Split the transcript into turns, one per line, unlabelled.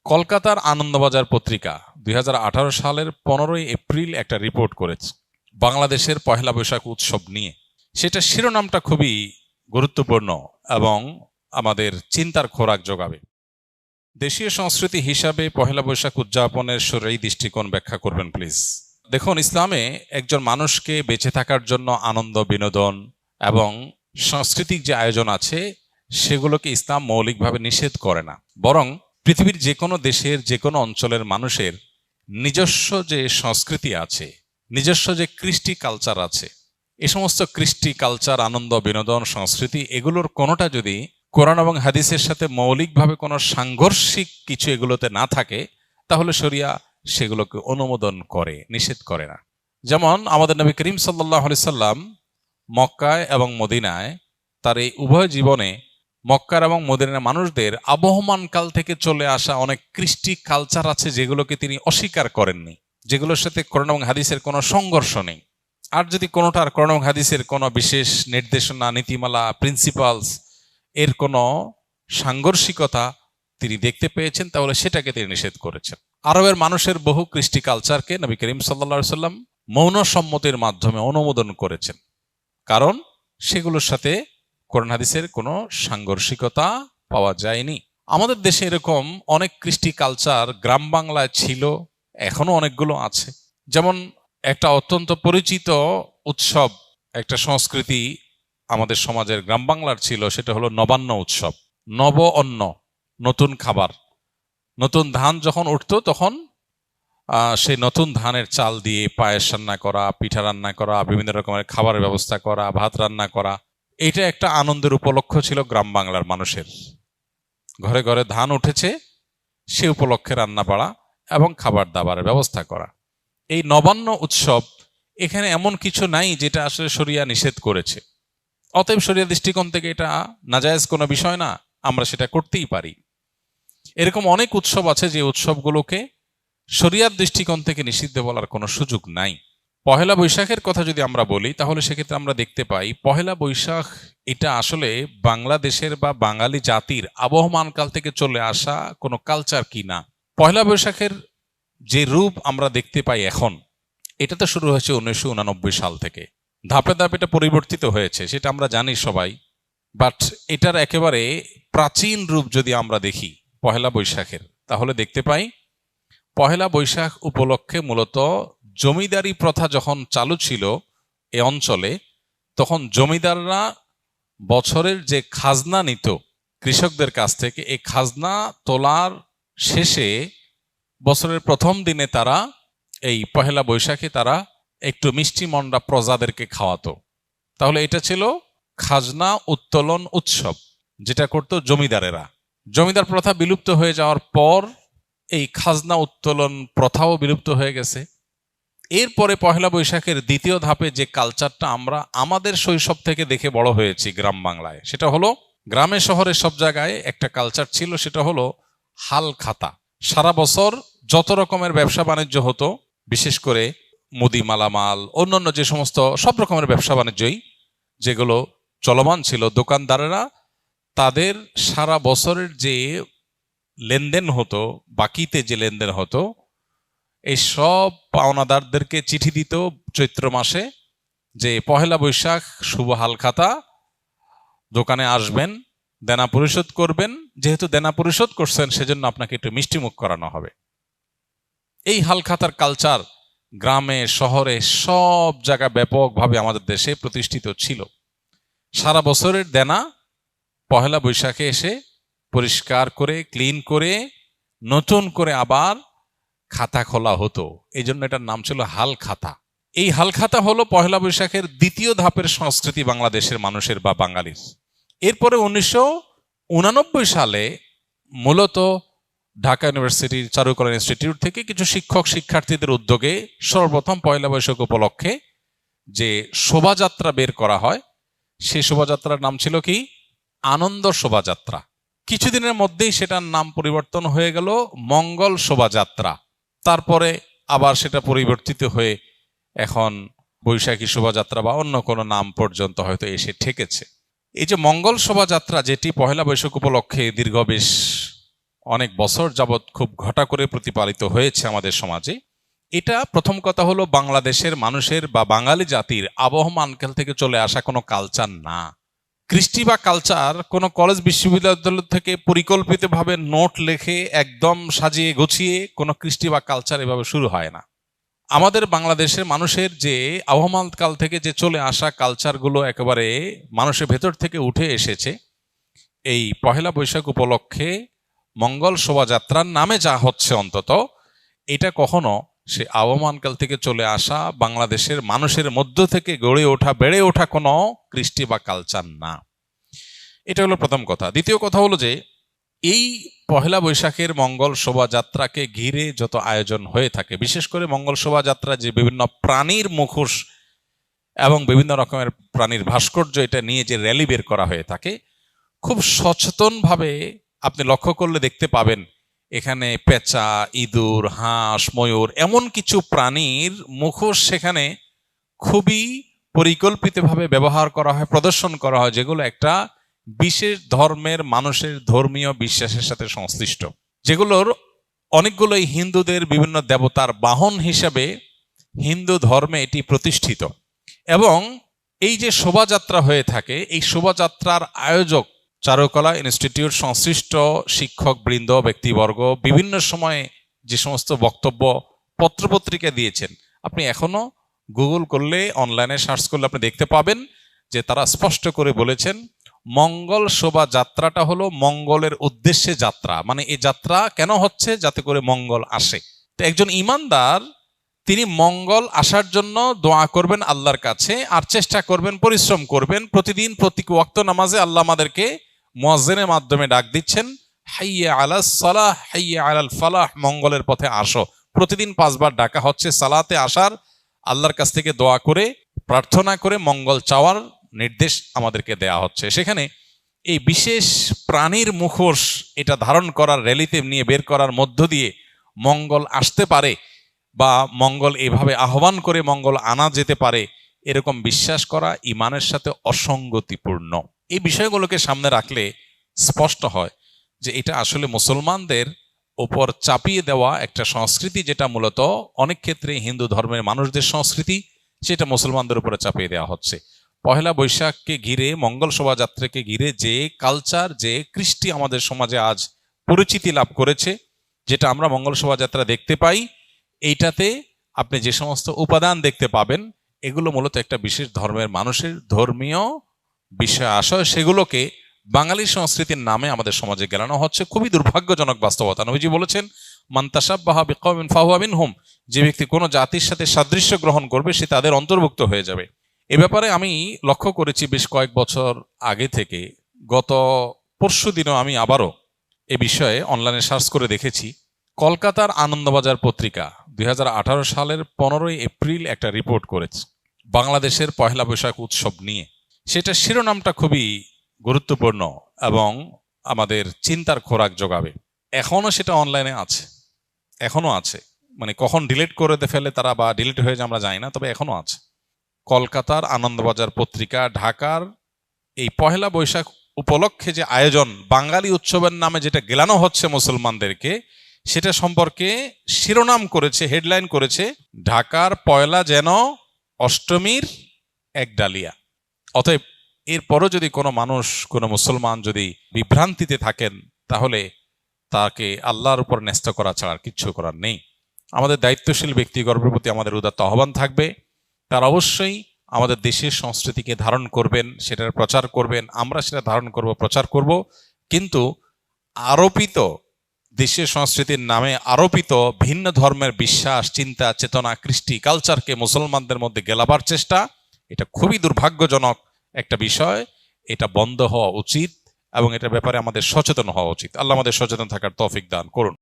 কলকাতার আনন্দবাজার পত্রিকা ২০১৮ সালের ১৫ই এপ্রিল একটা রিপোর্ট করেছে বাংলাদেশের পহেলা বৈশাখ উৎসব নিয়ে। সেটা শিরোনামটা খুবই গুরুত্বপূর্ণ এবং আমাদের চিন্তার খোরাক যোগাবে। দেশীয় সংস্কৃতি হিসাবে পহেলা বৈশাখ উদযাপনের শরঈ দৃষ্টিকোণ ব্যাখ্যা করবেন প্লিজ। দেখুন, ইসলামে একজন মানুষকে বেঁচে থাকার জন্য আনন্দ, বিনোদন এবং সাংস্কৃতিক যে আয়োজন আছে সেগুলোকে ইসলাম মৌলিকভাবে নিষেধ করে না, বরং পৃথিবীর যে কোনো দেশের যে কোনো অঞ্চলের মানুষের নিজস্ব যে সংস্কৃতি আছে, নিজস্ব যে কৃষ্টি কালচার আছে, এই সমস্ত কৃষ্টি কালচার, আনন্দ, বিনোদন, সংস্কৃতি এগুলোর কোনোটা যদি কোরআন এবং হাদিসের সাথে মৌলিকভাবে কোনো সাংঘর্ষিক কিছু এগুলোতে না থাকে, তাহলে শরিয়া সেগুলোকে অনুমোদন করে, নিষেধ করে না। যেমন আমাদের নবী করিম সাল্লাল্লাহু আলাইহি সাল্লাম মক্কায় এবং মদিনায় তার এই উভয় জীবনে মক্কার এবং মদিনার মানুষদের আবহমান কাল থেকে চলে আসা অনেক কৃষ্টি কালচার আছে যেগুলোকে তিনি অস্বীকার করেননি, যেগুলোর সাথে কোরআন এবং হাদিসের কোনো সংঘর্ষ নেই। আর যদি কোনোটার কোরআন এবং হাদিসের কোনো বিশেষ নির্দেশনা, নীতিমালা, প্রিন্সিপালস এর কোনো সাংঘর্ষিকতা তিনি দেখতে পেয়েছেন, তাহলে সেটাকে তিনি নিষেধ করেছেন। আরবের মানুষের বহু কৃষ্টি কালচারকে নবী করিম সাল্লাল্লাহু আলাইহি সাল্লাম মৌন সম্মতির মাধ্যমে অনুমোদন করেছেন, কারণ সেগুলোর সাথে কোরআন হাদিসের কোনো সাংঘর্ষিকতা পাওয়া যায়নি। আমাদের দেশে এরকম অনেক কৃষ্টি কালচার গ্রাম বাংলায় ছিল, এখনো অনেকগুলো আছে। যেমন একটা অত্যন্ত পরিচিত উৎসব, একটা সংস্কৃতি আমাদের সমাজের গ্রাম বাংলার ছিল, সেটা হলো নবান্ন উৎসব। নব অন্ন, নতুন খাবার, নতুন ধান যখন উঠতো তখন সেই নতুন ধানের চাল দিয়ে পায়েস রান্না করা, পিঠা রান্না করা, বিভিন্ন রকমের খাবারের ব্যবস্থা করা, ভাত রান্না করা, এটা একটা আনন্দের উপলক্ষ ছিল গ্রাম বাংলার মানুষের। ঘরে ঘরে ধান উঠেছে, সে উপলক্ষে রান্না বাড়া এবং খাবার দাবারের ব্যবস্থা করা। এই নবান্ন উৎসব এখানে এমন কিছু নাই যেটা আসলে শরিয়া নিষেধ করেছে। অতএব শরিয়া দৃষ্টিকোণ থেকে এটা নাজায়েজ কোনো বিষয় না, আমরা সেটা করতেই পারি। এরকম অনেক উৎসব আছে যে উৎসবগুলোকে শরিয়ার দৃষ্টিকোণ থেকে নিষিদ্ধ বলার কোনো সুযোগ নাই। পহেলা বৈশাখের কথা যদি আমরা বলি, তাহলে সেক্ষেত্রে আমরা দেখতে পাই পহেলা বৈশাখ এটা আসলে বাংলাদেশের বা বাঙালি জাতির আবহমান কাল থেকে চলে আসা কোনো কালচার কি না। পহেলা বৈশাখের যে রূপ আমরা দেখতে পাই এখন, এটা তো শুরু হয়েছে 1989 সাল থেকে। ধাপে ধাপে এটা পরিবর্তিত হয়েছে, সেটা আমরা জানি সবাই। বাট এটার একেবারে প্রাচীন রূপ যদি আমরা দেখি পহেলা বৈশাখের, তাহলে দেখতে পাই পহেলা বৈশাখ উপলক্ষে মূলত জমিদারি প্রথা যখন চালু ছিল এ অঞ্চলে, তখন জমিদাররা বছরের যে খাজনা নিত কৃষকদের কাছ থেকে, এই খাজনা তোলার শেষে বছরের প্রথম দিনে তারা এই পহেলা বৈশাখে তারা একটু মিষ্টি মন্ডা প্রজাদেরকে খাওয়াতো। তাহলে এটা ছিল খাজনা উত্তোলন উৎসব, যেটা করত জমিদারেরা। জমিদার প্রথা বিলুপ্ত হয়ে যাওয়ার পর এই খাজনা উত্তোলন প্রথাও বিলুপ্ত হয়ে গেছে। এরপরে পহেলা বৈশাখের দ্বিতীয় ধাপে যে কালচারটা আমরা আমাদের শৈশব থেকে দেখে বড় হয়েছি গ্রাম বাংলায়, সেটা হলো গ্রামে শহরে সব জায়গায় একটা কালচার ছিল, সেটা হলো হাল খাতা। সারা বছর যত রকমের ব্যবসা বাণিজ্য হতো, বিশেষ করে মুদি মালামাল, অন্যান্য যে সমস্ত সব রকমের ব্যবসা বাণিজ্যই যেগুলো চলমান ছিল, দোকানদারেরা তাদের সারা বছরের যে লেনদেন হতো, বাকিতে যে লেনদেন হতো, এই সব পাওনাদারদেরকে চিঠি দিত চৈত্র মাসে যে পহেলা বৈশাখ শুভ হালখাতা, দোকানে আসবেন, দেনা পরিশোধ করবেন, যেহেতু দেনা পরিশোধ করছেন সেজন্য আপনাকে একটু মিষ্টিমুখ করানো হবে। এই হালখাতার কালচার গ্রামে শহরে সব জায়গায় ব্যাপকভাবে আমাদের দেশে প্রতিষ্ঠিত ছিল। সারা বছরের দেনা পহেলা বৈশাখে এসে পরিষ্কার করে, ক্লিন করে, নতুন করে আবার খাতা খোলা হতো। এই জন্য এটার নাম ছিল হাল খাতা। এই হাল খাতা হলো পহেলা বৈশাখের দ্বিতীয় ধাপের সংস্কৃতি বাংলাদেশের মানুষের বা বাঙালির। এরপরে 1989 সালে মূলত ঢাকা ইউনিভার্সিটির চারুকলা ইনস্টিটিউট থেকে কিছু শিক্ষক শিক্ষার্থীদের উদ্যোগে সর্বপ্রথম পহেলা বৈশাখ উপলক্ষে যে শোভাযাত্রা বের করা হয়, সেই শোভাযাত্রার নাম ছিল কি? আনন্দ শোভাযাত্রা। কিছুদিনের মধ্যেই সেটার নাম পরিবর্তন হয়ে গেল মঙ্গল শোভাযাত্রা। তারপরে আবার সেটা পরিবর্তিত হয়ে এখন বৈশাখী শোভাযাত্রা বা অন্য কোনো নাম পর্যন্ত হয়তো এসে ঠেকেছে। এই যে মঙ্গল শোভাযাত্রা, যেটি পহেলা বৈশাখ উপলক্ষে দীর্ঘ বেশ অনেক বছর যাবৎ খুব ঘটা করে প্রতিপালিত হয়েছে আমাদের সমাজে। এটা প্রথম কথা হলো বাংলাদেশের মানুষের বা বাঙালি জাতির আবহমানকাল থেকে চলে আসা কোনো কালচার না। কৃষ্টি বা কালচার কোনো কলেজ বিশ্ববিদ্যালয় থেকে পরিকল্পিতভাবে নোট লেখে একদম সাজিয়ে গুছিয়ে কোনো কৃষ্টি বা কালচার এভাবে শুরু হয় না। আমাদের বাংলাদেশের মানুষের যে আবহমানকাল থেকে যে চলে আসা কালচারগুলো একেবারে মানুষের ভেতর থেকে উঠে এসেছে, এই পহেলা বৈশাখ উপলক্ষে মঙ্গল শোভাযাত্রার নামে যা হচ্ছে অন্তত এটা কখনো সে আবহমানকাল থেকে চলে আসা বাংলাদেশের মানুষের মধ্য থেকে গড়ে ওঠা বেড়ে ওঠা কোনো কৃষ্টি বা কালচার না। এটা হলো প্রথম কথা। দ্বিতীয় কথা হলো যে এই পহেলা বৈশাখের মঙ্গল শোভাযাত্রাকে ঘিরে যত আয়োজন হয়ে থাকে, বিশেষ করে মঙ্গল শোভাযাত্রা যে বিভিন্ন প্রাণীর মুখোশ এবং বিভিন্ন রকমের প্রাণীর ভাস্কর্য এটা নিয়ে যে র্যালি বের করা হয়ে থাকে, খুব সচেতনভাবে আপনি লক্ষ্য করলে দেখতে পাবেন এখানে পেঁচা, ইঁদুর, হাঁস, ময়ূর এমন কিছু প্রাণীর মুখোশ সেখানে খুবই পরিকল্পিতভাবে ব্যবহার করা হয়, প্রদর্শন করা হয়, যেগুলো একটা বিশেষ ধর্মের মানুষের ধর্মীয় বিশ্বাসের সাথে সংশ্লিষ্ট, যেগুলোর অনেকগুলোই হিন্দুদের বিভিন্ন দেবতার বাহন হিসাবে হিন্দু ধর্মে এটি প্রতিষ্ঠিত। এবং এই যে শোভাযাত্রা হয়ে থাকে, এই শোভাযাত্রার আয়োজক চারুকলা ইনস্টিটিউট সংশ্লিষ্ট শিক্ষক বৃন্দ, ব্যক্তিবর্গ বিভিন্ন সময়ে যে সমস্ত বক্তব্য পত্রপত্রিকা দিয়েছেন, আপনি এখনো গুগল করলে, অনলাইনে সার্চ করলে আপনি দেখতে পাবেন যে তারা স্পষ্ট করে বলেছেন মঙ্গল শোভাযাত্রাটা হলো মঙ্গলের উদ্দেশ্যে যাত্রা। মানে এই যাত্রা কেন হচ্ছে? যাতে করে মঙ্গল আসে। তো একজন ইমানদার তিনি মঙ্গল আসার জন্য দোয়া করবেন আল্লাহর কাছে, আর চেষ্টা করবেন, পরিশ্রম করবেন। প্রতিদিন প্রত্যেক ওয়াক্ত নামাজে আল্লাহ আমাদেরকে মুয়াজ্জিনের মাধ্যমে ডাক দিচ্ছেন, হাইয়া আলাস সালাহ হাইয়া আলাল ফালাহ, মঙ্গলের পথে আসো। প্রতিদিন 5 বার ডাকা হচ্ছে সালাতে আসার, আল্লাহর কাছ থেকে দোয়া করে প্রার্থনা করে মঙ্গল চাওয়ার নির্দেশ আমাদেরকে দেয়া হচ্ছে। সেখানে এই বিশেষ প্রাণীর মুখোশ এটা ধারণ করার, র্যালিতে নিয়ে বের করার মধ্য দিয়ে মঙ্গল আসতে পারে বা মঙ্গল এভাবে আহ্বান করে মঙ্গল আনা যেতে পারে, এরকম বিশ্বাস করা ইমানের সাথে অসঙ্গতিপূর্ণ। এই বিষয়গুলোকে সামনে রাখলে স্পষ্ট হয় যে এটা আসলে মুসলমানদের ওপর চাপিয়ে দেওয়া একটা সংস্কৃতি, যেটা মূলত অনেক ক্ষেত্রে হিন্দু ধর্মের মানুষদের সংস্কৃতি, সেটা মুসলমানদের উপরে চাপিয়ে দেওয়া হচ্ছে। পহেলা বৈশাখকে ঘিরে, মঙ্গল শোভাযাত্রাকে ঘিরে যে কালচার, যে কৃষ্টি আমাদের সমাজে আজ পরিচিতি লাভ করেছে, যেটা আমরা মঙ্গল শোভাযাত্রা দেখতে পাই, এইটাতে আপনি যে সমস্ত উপাদান দেখতে পাবেন এগুলো মূলত একটা বিশেষ ধর্মের মানুষের ধর্মীয় বিষয় আশয়, সেগুলোকে বাঙালি সংস্কৃতির নামে আমাদের সমাজে গেলানো হচ্ছে। খুবই দুর্ভাগ্যজনক বাস্তবতা। নবীজি বলেছেন, মান তাশাব্বাহা বিকওমিন ফাহুয়া মিনহুম, যে ব্যক্তি কোনো জাতির সাথে সাদৃশ্য গ্রহণ করবে সে তাদের অন্তর্ভুক্ত হয়ে যাবে। এ ব্যাপারে আমি লক্ষ্য করেছি বেশ কয়েক বছর আগে থেকে। গত পরশু দিনও আমি আবারও এ বিষয়ে অনলাইনে সার্চ করে দেখেছি। কলকাতার আনন্দবাজার পত্রিকা 2018 সালের 15 এপ্রিল একটা রিপোর্ট করেছে বাংলাদেশের পহেলা বৈশাখ উৎসব নিয়ে। সেটা শিরোনামটা খুবই গুরুত্বপূর্ণ এবং আমাদের চিন্তার খোরাক যোগাবে। এখনো সেটা অনলাইনে আছে, এখনো আছে। মানে কখন ডিলিট করে ফেলে তারা বা ডিলিট হয়ে যায় আমরা জানি না, তবে এখনো আছে। কলকাতার আনন্দবাজার পত্রিকা ঢাকার এই পহেলা বৈশাখ উপলক্ষে যে আয়োজন, বাঙালি উৎসবের নামে যেটা গেলানো হচ্ছে মুসলমানদেরকে, সেটা সম্পর্কে শিরোনাম করেছে, হেডলাইন করেছে, ঢাকার পয়লা যেন অষ্টমীর এক ডালিয়া। অতএব এরপরও যদি কোনো মানুষ, কোনো মুসলমান যদি বিভ্রান্তিতে থাকেন, তাহলে তাকে আল্লাহর উপর ন্যস্ত করা ছাড়া আর কিচ্ছু করার নেই। আমাদের দায়িত্বশীল ব্যক্তিগণের প্রতি আমাদের উদাত্ত আহ্বান থাকবে, তার অবশ্যই আমাদের দেশের সংস্কৃতিকে ধারণ করবেন, সেটার প্রচার করবেন, আমরা সেটা ধারণ করব, প্রচার করব। কিন্তু আরোপিত দেশের সংস্কৃতির নামে আরোপিত ভিন্ন ধর্মের বিশ্বাস, চিন্তা, চেতনা, কৃষ্টি, কালচারকে মুসলমানদের মধ্যে গেলাবার চেষ্টা, এটা খুবই দুর্ভাগ্যজনক একটা বিষয়। এটা বন্ধ হওয়া উচিত এবং এটার ব্যাপারে আমাদের সচেতন হওয়া উচিত। আল্লাহ আমাদের সচেতন থাকার তৌফিক দান করুন।